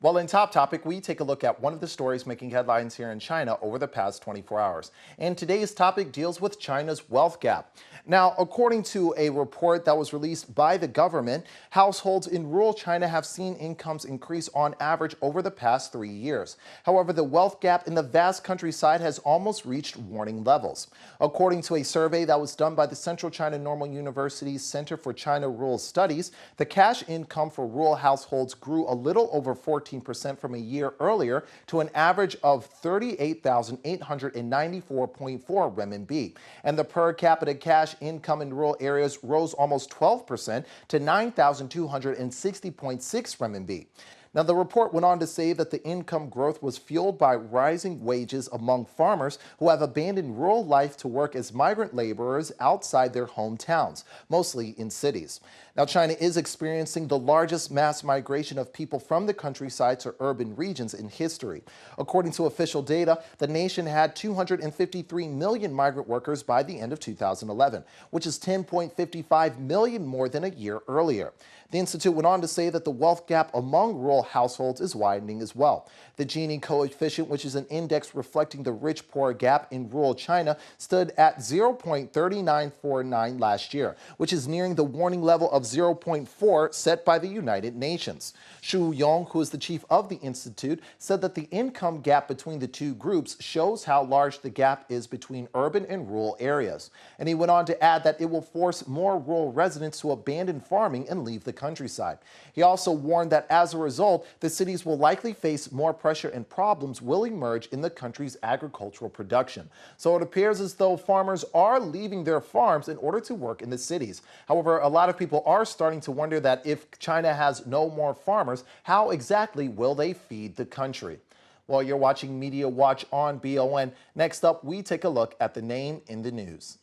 Well, in Top Topic, we take a look at one of the stories making headlines here in China over the past 24 hours. And today's topic deals with China's wealth gap. Now, according to a report that was released by the government, households in rural China have seen incomes increase on average over the past 3 years. However, the wealth gap in the vast countryside has almost reached warning levels. According to a survey that was done by the Central China Normal University's Center for China Rural Studies, the cash income for rural households grew a little over 14% from a year earlier to an average of 38,894.4 renminbi. And the per capita cash income in rural areas rose almost 12% to 9,260.6 renminbi. Now, the report went on to say that the income growth was fueled by rising wages among farmers who have abandoned rural life to work as migrant laborers outside their hometowns, mostly in cities. Now, China is experiencing the largest mass migration of people from the countryside to urban regions in history. According to official data, the nation had 253 million migrant workers by the end of 2011, which is 10.55 million more than a year earlier. The institute went on to say that the wealth gap among rural households is widening as well. The Gini coefficient, which is an index reflecting the rich-poor gap in rural China, stood at 0.3949 last year, which is nearing the warning level of 0.4 set by the United Nations. Shu Yong, who is the chief of the institute, said that the income gap between the two groups shows how large the gap is between urban and rural areas. And he went on to add that it will force more rural residents to abandon farming and leave the countryside. He also warned that as a result, the cities will likely face more pressure and problems will emerge in the country's agricultural production. So it appears as though farmers are leaving their farms in order to work in the cities. However, a lot of people are starting to wonder that if China has no more farmers, how exactly will they feed the country? Well, you're watching Media Watch on BON. Next up, we take a look at the name in the news.